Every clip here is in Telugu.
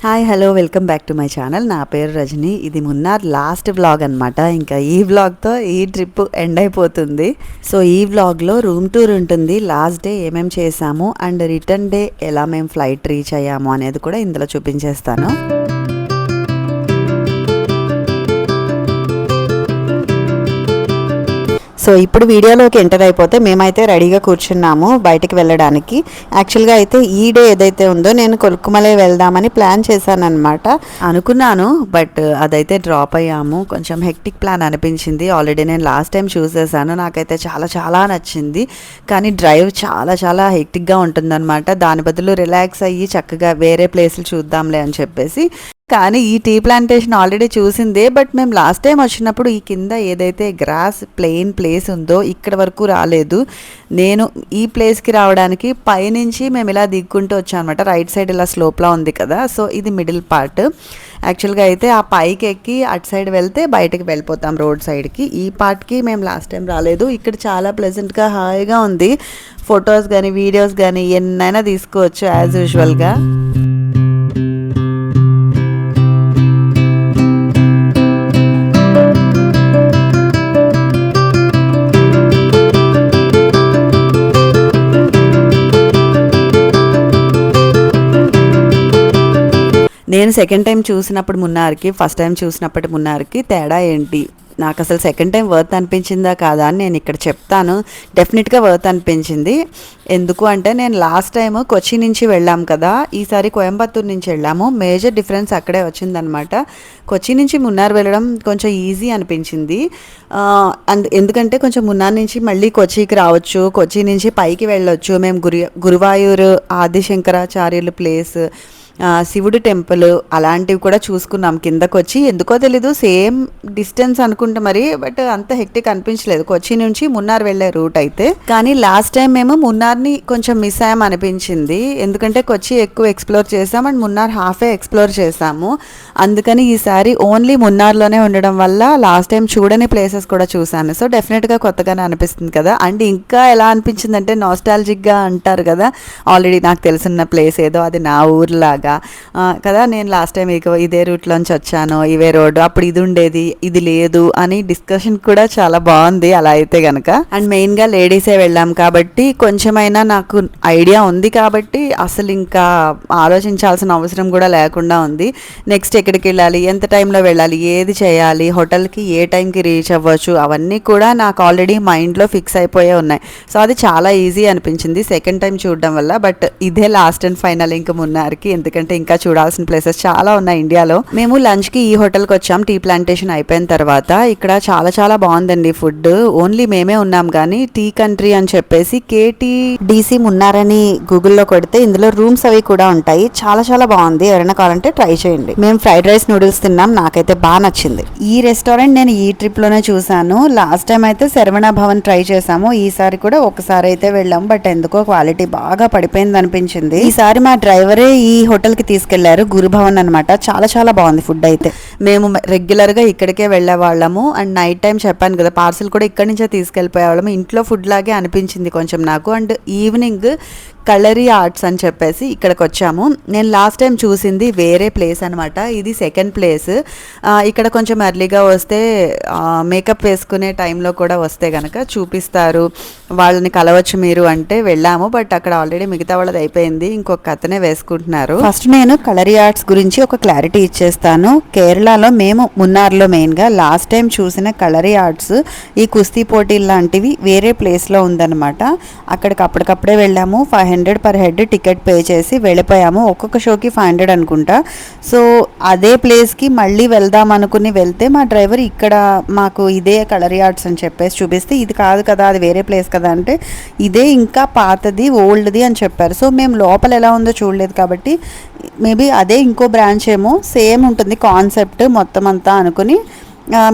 Hi hello welcome back to my channel. నా పేరు రజని. ఇది మున్నార్ లాస్ట్ వ్లాగ్ అనమాట. ఇంకా ఈ వ్లాగ్తో ఈ ట్రిప్ ఎండ్ అయిపోతుంది. సో ఈ వ్లాగ్లో రూమ్ టూర్ ఉంటుంది. లాస్ట్ డే ఏమేమి చేసాము అండ్ రిటర్న్ డే ఎలా మేము ఫ్లైట్ రీచ్ అయ్యాము అనేది కూడా ఇందులో చూపించేస్తాను. సో ఇప్పుడు వీడియోలోకి ఎంటర్ అయిపోతే మేమైతే రెడీగా కూర్చున్నాము బయటికి వెళ్ళడానికి. యాక్చువల్గా అయితే ఈ డే ఏదైతే ఉందో నేను కొలుకుమలై వెళ్దామని ప్లాన్ చేశాను అనమాట. అనుకున్నాను బట్ అదైతే డ్రాప్ అయ్యాము. కొంచెం హెక్టిక్ ప్లాన్ అనిపించింది. ఆల్రెడీ నేను లాస్ట్ టైం చూసేసాను. నాకైతే చాలా చాలా నచ్చింది. కానీ డ్రైవ్ చాలా చాలా హెక్టిక్గా ఉంటుందన్నమాట. దాని బదులు రిలాక్స్ అయ్యి చక్కగా వేరే ప్లేసులు చూద్దాంలే అని చెప్పేసి. కానీ ఈ టీ ప్లాంటేషన్ ఆల్రెడీ చూసిందే. బట్ మేము లాస్ట్ టైం వచ్చినప్పుడు ఈ కింద ఏదైతే గ్రాస్ ప్లెయిన్ ప్లేస్ ఉందో ఇక్కడ వరకు రాలేదు. నేను ఈ ప్లేస్కి రావడానికి పైనుంచి మేము ఇలా దిక్కుంటూ వచ్చాం అనమాట. రైట్ సైడ్ ఇలా స్లోప్లా ఉంది కదా, సో ఇది మిడిల్ పార్ట్. యాక్చువల్గా అయితే ఆ పైకి ఎక్కి అటు సైడ్ వెళ్తే బయటకు వెళ్ళిపోతాం రోడ్ సైడ్కి. ఈ పార్ట్కి మేము లాస్ట్ టైం రాలేదు. ఇక్కడ చాలా ప్లెజెంట్గా హాయిగా ఉంది. ఫొటోస్ కానీ వీడియోస్ కానీ ఎన్నైనా తీసుకోవచ్చు యాజ్ యూజువల్గా. నేను సెకండ్ టైం చూసినప్పుడు మున్నార్కి, ఫస్ట్ టైం చూసినప్పటి మున్నార్కి తేడా ఏంటి, నాకు అసలు సెకండ్ టైం వర్త్ అనిపించిందా కాదా అని నేను ఇక్కడ చెప్తాను. డెఫినెట్గా వర్త్ అనిపించింది. ఎందుకు అంటే నేను లాస్ట్ టైం కొచ్చి నుంచి వెళ్ళాం కదా, ఈసారి కోయంబత్తూరు నుంచి వెళ్ళాము. మేజర్ డిఫరెన్స్ అక్కడే వచ్చిందనమాట. కొచ్చి నుంచి మున్నార్ వెళ్ళడం కొంచెం ఈజీ అనిపించింది. అండ్ ఎందుకంటే కొంచెం మున్నార్ నుంచి మళ్ళీ కొచ్చికి రావచ్చు, కొచ్చి నుంచి పైకి వెళ్ళొచ్చు. మేము గురువాయూరు ఆదిశంకరాచార్యులు ప్లేస్, శివుడు టెంపుల్ అలాంటివి కూడా చూసుకున్నాం కిందకు వచ్చి. ఎందుకో తెలీదు సేమ్ డిస్టెన్స్ అనుకుంటే మరి, బట్ అంత హెక్టిక్ అనిపించలేదు కొచ్చి నుంచి మున్నార్ వెళ్ళే రూట్ అయితే. కానీ లాస్ట్ టైం మేము మున్నార్ని కొంచెం మిస్ అయ్యాం అనిపించింది. ఎందుకంటే కొచ్చి ఎక్కువ ఎక్స్ప్లోర్ చేసాం అండ్ మున్నార్ హాఫే ఎక్స్ప్లోర్ చేసాము. అందుకని ఈసారి ఓన్లీ మున్నార్లోనే ఉండడం వల్ల లాస్ట్ టైం చూడని ప్లేసెస్ కూడా చూసాను. సో డెఫినెట్గా కొత్తగానే అనిపిస్తుంది కదా. అండ్ ఇంకా ఎలా అనిపించిందంటే నాస్టాలజిక్గా అంటారు కదా, ఆల్రెడీ నాకు తెలుసున్న ప్లేస్ ఏదో అది నా ఊర్లాగా కదా. నేను లాస్ట్ టైం ఇదే రూట్లోంచి వచ్చాను, ఇవే రోడ్డు, అప్పుడు ఇది ఉండేది ఇది లేదు అని డిస్కషన్ కూడా చాలా బాగుంది అలా అయితే కనుక. అండ్ మెయిన్గా లేడీసే వెళ్ళాం కాబట్టి కొంచెమైనా నాకు ఐడియా ఉంది కాబట్టి అసలు ఇంకా ఆలోచించాల్సిన అవసరం కూడా లేకుండా ఉంది. నెక్స్ట్ ఎక్కడికి వెళ్ళాలి, ఎంత టైంలో వెళ్ళాలి, ఏది చేయాలి, హోటల్కి ఏ టైంకి రీచ్ అవ్వచ్చు, అవన్నీ కూడా నాకు ఆల్రెడీ మైండ్లో ఫిక్స్ అయిపోయే ఉన్నాయి. సో అది చాలా ఈజీ అనిపించింది సెకండ్ టైం చూడడం వల్ల. బట్ ఇదే లాస్ట్ అండ్ ఫైనల్ ఇంకా మున్నార్కి, ఎందుకంటే ఇంకా చూడాల్సిన ప్లేసెస్ చాలా ఉన్నాయి ఇండియాలో. మేము లంచ్కి ఈ హోటల్కి వచ్చాం. టీ ప్లాంటేషన్ అయిపోయిన తర్వాత ఇక్కడ చాలా చాలా బాగుందండి ఫుడ్. ఓన్లీ మేమే ఉన్నాం కానీ టీ కంట్రీ అని చెప్పేసి KTDC మున్నారని గూగుల్లో కొడితే ఇందులో రూమ్స్ అవి కూడా ఉంటాయి. చాలా చాలా బాగుంది. ఎవరైనా కావాలంటే ట్రై చేయండి. మేము ఫ్రైడ్ రైస్ నూడిల్స్ తిన్నాం, నాకైతే బాగా నచ్చింది. ఈ రెస్టారెంట్ నేను ఈ ట్రిప్లోనే చూసాను. లాస్ట్ టైం అయితే శరవణ భవన్ ట్రై చేసాము. ఈసారి కూడా ఒకసారి అయితే వెళ్ళాం, బట్ ఎందుకో క్వాలిటీ బాగా పడిపోయింది అనిపించింది. ఈసారి మా డ్రైవరే ఈ హోటల్కి తీసుకెళ్లారు, గురుభవన్ అనమాట. చాలా చాలా బాగుంది ఫుడ్ అయితే. మేము రెగ్యులర్గా ఇక్కడికే వెళ్ళే వాళ్ళము. అండ్ నైట్ టైం చెప్పాను కదా, పార్సిల్ కూడా ఇక్కడి నుంచే తీసుకెళ్ళిపోయేవాళ్ళము. ఇంట్లో ఫుడ్ లాగే అనిపించింది కొంచెం నాకు. అండ్ ఈవినింగ్ కలరీ ఆర్ట్స్ అని చెప్పేసి ఇక్కడికి వచ్చాము. నేను లాస్ట్ టైం చూసింది వేరే ప్లేస్ అనమాట, ఇది సెకండ్ ప్లేస్. ఇక్కడ కొంచెం ఎర్లీగా వస్తే మేకప్ వేసుకునే టైంలో కూడా వస్తే కనుక చూపిస్తారు, వాళ్ళని కలవచ్చు మీరు అంటే వెళ్ళాము. బట్ అక్కడ ఆల్రెడీ మిగతా వాళ్ళది అయిపోయింది, ఇంకొక అతనే వేసుకుంటున్నారు. ఫస్ట్ నేను కలరీ ఆర్ట్స్ గురించి ఒక క్లారిటీ ఇచ్చేస్తాను. కేరళలో మేము మున్నార్లో మెయిన్గా లాస్ట్ టైం చూసిన కలరీ ఆర్ట్స్ ఈ కుస్తీ పోటీలు లాంటివి వేరే ప్లేస్లో ఉందన్నమాట. అక్కడికి అప్పటికప్పుడే వెళ్ళాము. 500 పర్ హెడ్ టికెట్ పే చేసి వెళ్ళిపోయాము. ఒక్కొక్క షోకి 500 అనుకుంటా. సో అదే ప్లేస్కి మళ్ళీ వెళ్దాం అనుకుని వెళ్తే మా డ్రైవర్ ఇక్కడ మాకు ఇదే కలరీ ఆర్ట్స్ అని చెప్పేసి చూపిస్తే, ఇది కాదు కదా అది వేరే ప్లేస్ కదా అంటే, ఇదే ఇంకా పాతది ఓల్డ్ది అని చెప్పారు. సో మేము లోపల ఎలా ఉందో చూడలేదు కాబట్టి మేబీ అదే ఇంకో బ్రాంచ్ ఏమో, సేమ్ ఉంటుంది కాన్సెప్ట్ మొత్తం అంతా అనుకుని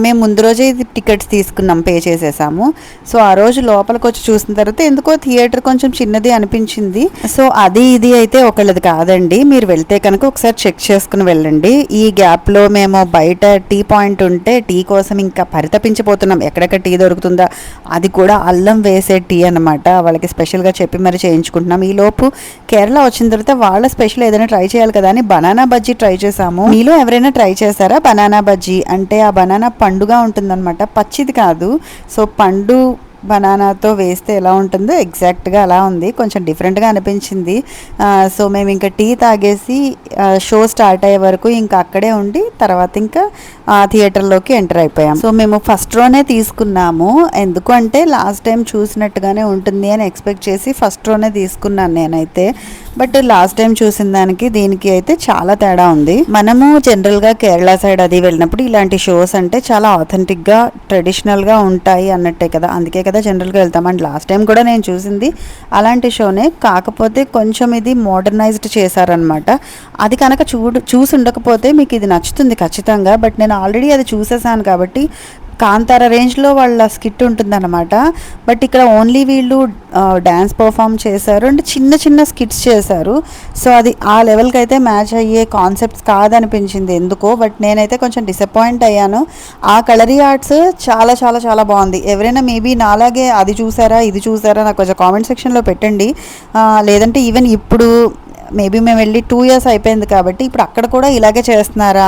మేము ముందు రోజే టికెట్స్ తీసుకున్నాం, పే చేసేసాము. సో ఆ రోజు లోపలికి వచ్చి చూసిన తర్వాత ఎందుకో థియేటర్ కొంచెం చిన్నది అనిపించింది. సో అది ఇది అయితే ఒకళ్ళది కాదండి, మీరు వెళ్తే కనుక ఒకసారి చెక్ చేసుకుని వెళ్ళండి. ఈ గ్యాప్లో మేము బయట టీ పాయింట్ ఉంటే టీ కోసం ఇంకా పరితపించిపోతున్నాం, ఎక్కడెక్కడ టీ దొరుకుతుందా, అది కూడా అల్లం వేసే టీ అనమాట. వాళ్ళకి స్పెషల్గా చెప్పి మరి చేయించుకుంటున్నాం. ఈలోపు కేరళ వచ్చిన తర్వాత వాళ్ళ స్పెషల్ ఏదైనా ట్రై చేయాలి కదా అని బనానా బజ్జీ ట్రై చేసాము. మీలో ఎవరైనా ట్రై చేశారా బనానా బజ్జీ? అంటే ఆ బనానా పండుగా ఉంటుందన్నమాట, పచ్చిది కాదు. సో పండు బనానాతో వేస్తే ఎలా ఉంటుందో ఎగ్జాక్ట్గా అలా ఉంది, కొంచెం డిఫరెంట్గా అనిపించింది. సో మేము ఇంకా టీ తాగేసి షో స్టార్ట్ అయ్యే వరకు ఇంకా అక్కడే ఉండి తర్వాత ఇంకా థియేటర్లోకి ఎంటర్ అయిపోయాం. సో మేము ఫస్ట్ రోనే తీసుకున్నాము, ఎందుకు అంటే లాస్ట్ టైం చూసినట్టుగానే ఉంటుంది అని ఎక్స్పెక్ట్ చేసి ఫస్ట్ రోనే తీసుకున్నాను నేనైతే. బట్ లాస్ట్ టైం చూసిన దానికి దీనికి అయితే చాలా తేడా ఉంది. మనము జనరల్గా కేరళ సైడ్ అది వెళ్ళినప్పుడు ఇలాంటి షోస్ అంటే చాలా ఆథెంటిక్గా ట్రెడిషనల్గా ఉంటాయి అన్నట్టే కదా, అందుకే కదా జనరల్గా వెళ్తాం. అండ్ లాస్ట్ టైం కూడా నేను చూసింది అలాంటి షోనే, కాకపోతే కొంచెం ఇది మోడర్నైజ్డ్ చేశారనమాట. అది కనుక చూసి ఉండకపోతే మీకు ఇది నచ్చుతుంది ఖచ్చితంగా. బట్ నేను ఆల్రెడీ అది చూసేసాను కాబట్టి కాంతార రేంజ్లో వాళ్ళ స్కిట్ ఉంటుందన్నమాట. బట్ ఇక్కడ ఓన్లీ వీళ్ళు డ్యాన్స్ పర్ఫామ్ చేశారు అండ్ చిన్న చిన్న స్కిట్స్ చేశారు. సో అది ఆ లెవెల్కి అయితే మ్యాచ్ అయ్యే కాన్సెప్ట్స్ కాదనిపించింది ఎందుకో. బట్ నేనైతే కొంచెం డిసప్పాయింట్ అయ్యాను. ఆ కలరీ ఆర్ట్స్ చాలా చాలా చాలా బాగుంది. ఎవరైనా మేబీ నాలాగే అది చూసారా ఇది చూసారా నాకు కొంచెం కామెంట్ సెక్షన్లో పెట్టండి. లేదంటే ఈవెన్ ఇప్పుడు మేబీ మేము వెళ్ళి 2 years అయిపోయింది కాబట్టి ఇప్పుడు అక్కడ కూడా ఇలాగే చేస్తున్నారా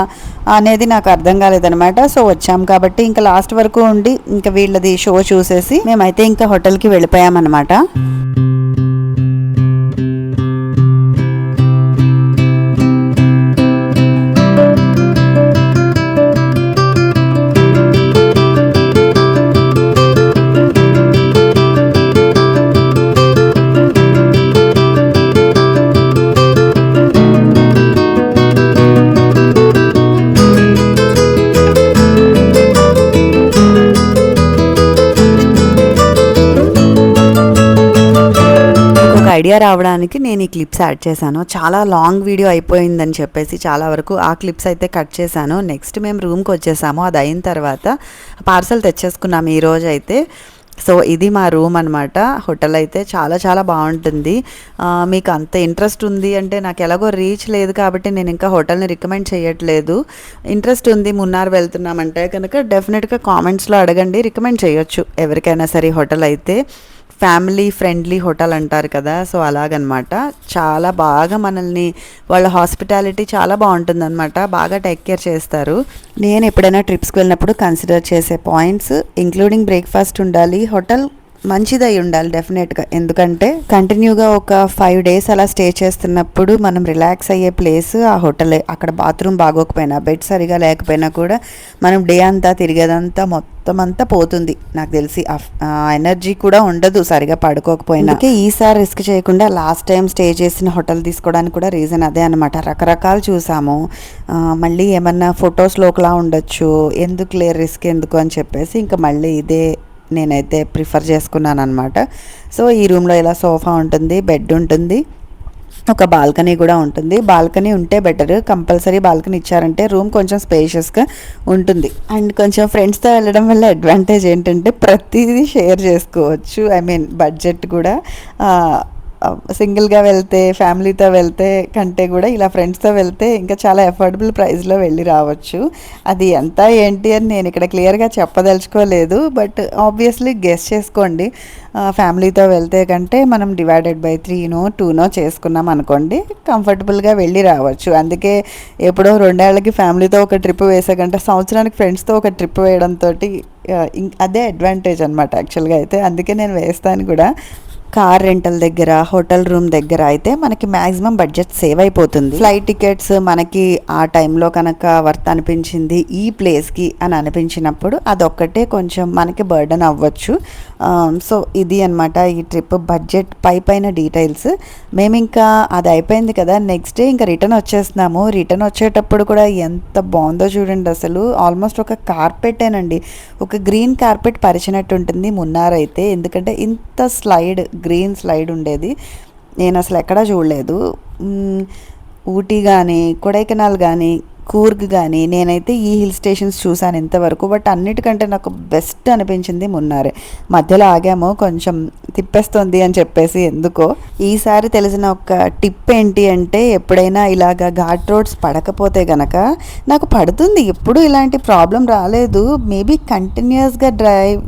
అనేది నాకు అర్థం కాలేదనమాట. సో వచ్చాం కాబట్టి ఇంకా లాస్ట్ వరకు ఉండి ఇంకా వీళ్ళది షో చూసేసి మేమైతే ఇంకా హోటల్కి వెళ్ళిపోయామన్నమాట. ఐడియా రావడానికి నేను ఈ క్లిప్స్ యాడ్ చేశాను. చాలా లాంగ్ వీడియో అయిపోయిందని చెప్పేసి చాలా వరకు ఆ క్లిప్స్ అయితే కట్ చేశాను. నెక్స్ట్ మేము రూమ్కి వచ్చేసాము. అది అయిన తర్వాత పార్సల్ తెచ్చేసుకున్నాము ఈరోజు అయితే. సో ఇది మా రూమ్ అనమాట. హోటల్ అయితే చాలా చాలా బాగుంటుంది. మీకు అంత ఇంట్రెస్ట్ ఉంది అంటే, నాకు ఎలాగో రీచ్ లేదు కాబట్టి నేను ఇంకా హోటల్ని రికమెండ్ చేయట్లేదు. ఇంట్రెస్ట్ ఉంది మున్నార్ వెళ్తున్నామంటే కనుక డెఫినెట్గా కామెంట్స్లో అడగండి, రికమెండ్ చేయొచ్చు ఎవరికైనా సరే. హోటల్ అయితే ఫ్యామిలీ ఫ్రెండ్లీ హోటల్ అంటారు కదా, సో అలాగనమాట. చాలా బాగా మనల్ని వాళ్ళ హాస్పిటాలిటీ చాలా బాగుంటుందన్నమాట, బాగా టేక్ కేర్ చేస్తారు. నేను ఎప్పుడైనా ట్రిప్స్కి వెళ్ళినప్పుడు కన్సిడర్ చేసే పాయింట్స్ ఇంక్లూడింగ్ బ్రేక్ఫాస్ట్ ఉండాలి, హోటల్ మంచిదై ఉండాలి డెఫినెట్గా. ఎందుకంటే కంటిన్యూగా ఒక 5 days అలా స్టే చేస్తున్నప్పుడు మనం రిలాక్స్ అయ్యే ప్లేస్ ఆ హోటలే. అక్కడ బాత్రూమ్ బాగోకపోయినా, బెడ్ సరిగా లేకపోయినా కూడా మనం డే అంతా తిరిగేదంతా మొత్తం అంతా పోతుంది నాకు తెలిసి. ఎనర్జీ కూడా ఉండదు సరిగా పడుకోకపోయినా. అందుకే ఈసారి రిస్క్ చేయకుండా లాస్ట్ టైం స్టే చేసిన హోటల్ తీసుకోవడానికి కూడా రీజన్ అదే అనమాట. రకరకాలు చూసాము, మళ్ళీ ఏమన్నా ఫొటోస్లో ఒకలా ఉండొచ్చు, ఎందుకు రిస్క్ ఎందుకు అని చెప్పేసి ఇంకా మళ్ళీ ఇదే నేనైతే ప్రిఫర్ చేసుకున్నాను అనమాట. సో ఈ రూమ్లో ఇలా సోఫా ఉంటుంది, బెడ్ ఉంటుంది, ఒక బాల్కనీ కూడా ఉంటుంది. బాల్కనీ ఉంటే బెటర్, కంపల్సరీ బాల్కనీ ఇచ్చారంటే రూమ్ కొంచెం స్పేషియస్గా ఉంటుంది. అండ్ కొంచెం ఫ్రెండ్స్తో వెళ్ళడం వల్ల అడ్వాంటేజ్ ఏంటంటే ప్రతిదీ షేర్ చేసుకోవచ్చు. ఐ మీన్ బడ్జెట్ కూడా సింగిల్గా వెళ్తే, ఫ్యామిలీతో వెళ్తే కంటే కూడా ఇలా ఫ్రెండ్స్తో వెళ్తే ఇంకా చాలా అఫోర్డబుల్ ప్రైస్లో వెళ్ళి రావచ్చు. అది ఎంత ఏంటి అని నేను ఇక్కడ క్లియర్గా చెప్పదలుచుకోలేదు, బట్ ఆబ్వియస్లీ గెస్ చేసుకోండి. ఫ్యామిలీతో వెళ్తే కంటే మనం డివైడెడ్ బై 3నో 2నో చేసుకున్నాం అనుకోండి, కంఫర్టబుల్గా వెళ్ళి రావచ్చు. అందుకే ఎప్పుడో 2 ఏళ్ళకి ఫ్యామిలీతో ఒక ట్రిప్ వేసే కంటే సంవత్సరానికి ఫ్రెండ్స్తో ఒక ట్రిప్ వేయడంతో అదే అడ్వాంటేజ్ అనమాట యాక్చువల్గా అయితే. అందుకే నేను వేస్తాను కూడా. కార్ రెంటల్ దగ్గర, హోటల్ రూమ్ దగ్గర అయితే మనకి మ్యాక్సిమం బడ్జెట్ సేవ్ అయిపోతుంది. ఫ్లైట్ టికెట్స్ మనకి ఆ టైంలో కనుక వర్త్ అనిపించింది ఈ ప్లేస్కి అని అనిపించినప్పుడు అదొక్కటే కొంచెం మనకి బర్డన్ అవ్వచ్చు. సో ఇది అనమాట ఈ ట్రిప్ బడ్జెట్ పైన డీటెయిల్స్. మేము ఇంకా అది అయిపోయింది కదా, నెక్స్ట్ డే ఇంకా రిటర్న్ వచ్చేస్తున్నాము. రిటర్న్ వచ్చేటప్పుడు కూడా ఎంత బాగుందో చూడండి అసలు. ఆల్మోస్ట్ ఒక కార్పెటేనండి, ఒక గ్రీన్ కార్పెట్ పరిచినట్టు ఉంటుంది మున్నార్ అయితే. ఎందుకంటే ఇంత స్లైడ్, గ్రీన్ స్లైడ్ ఉండేది నేను అసలు ఎక్కడా చూడలేదు. ఊటీ కానీ కొడైకెనాల్ కానీ కూర్గ్ కానీ, నేనైతే ఈ హిల్ స్టేషన్స్ చూసాను ఇంతవరకు. బట్ అన్నిటికంటే నాకు బెస్ట్ అనిపించింది మున్నారే. మధ్యలో ఆగాము, కొంచెం తిప్పేస్తుంది అని చెప్పేసి ఎందుకో. ఈసారి తెలిసిన ఒక టిప్ ఏంటి అంటే, ఎప్పుడైనా ఇలాగ ఘాట్ రోడ్స్ పడకపోతే గనక, నాకు పడుతుంది ఎప్పుడు ఇలాంటి ప్రాబ్లం రాలేదు. మేబీ కంటిన్యూస్గా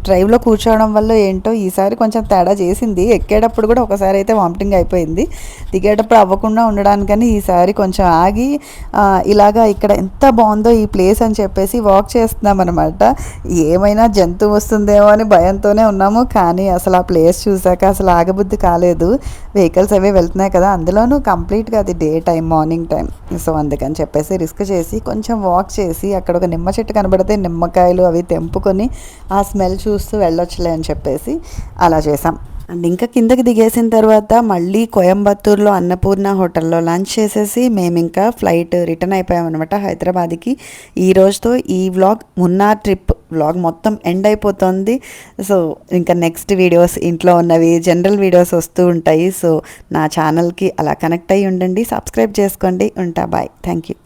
డ్రైవ్లో కూర్చోవడం వల్ల ఏంటో ఈసారి కొంచెం తేడా చేసింది. ఎక్కేటప్పుడు కూడా ఒకసారి అయితే వామిటింగ్ అయిపోయింది. దిగేటప్పుడు అవ్వకుండా ఉండడానికని ఈసారి కొంచెం ఆగి ఇలాగా ఇక్కడ ఎంత బాగుందో ఈ ప్లేస్ అని చెప్పేసి వాక్ చేస్తున్నాం అనమాట. ఏమైనా జంతువు వస్తుందేమో అని భయంతోనే ఉన్నాము, కానీ అసలు ఆ ప్లేస్ చూసాక అసలు ఆగబుద్ధి కాలేదు. వెహికల్స్ అవే వెళ్తున్నాయి కదా, అందులోనూ కంప్లీట్గా అది day time, morning time. So అందుకని చెప్పేసి రిస్క్ చేసి కొంచెం వాక్ చేసి అక్కడ ఒక నిమ్మ చెట్టు కనబడితే నిమ్మకాయలు అవి తెంపుకొని ఆ స్మెల్ చూస్తూ వెళ్ళొచ్చులే అని చెప్పేసి అలా చేసాం. అండ్ ఇంకా కిందకి దిగేసిన తర్వాత మళ్ళీ కోయంబత్తూరులో అన్నపూర్ణ హోటల్లో లంచ్ చేసేసి మేము ఇంకా ఫ్లైట్ రిటర్న్ అయిపోయామన్నమాట హైదరాబాద్కి. ఈ రోజుతో ఈ మున్నార్ ట్రిప్ వ్లాగ్ మొత్తం ఎండ్ అయిపోతుంది. సో ఇంకా నెక్స్ట్ వీడియోస్, ఇంట్లో ఉన్నవి జనరల్ వీడియోస్ వస్తూ ఉంటాయి. సో నా ఛానల్కి అలా కనెక్ట్ అయ్యి ఉండండి, సబ్స్క్రైబ్ చేసుకోండి. ఉంటా, బాయ్, థ్యాంక్ యూ.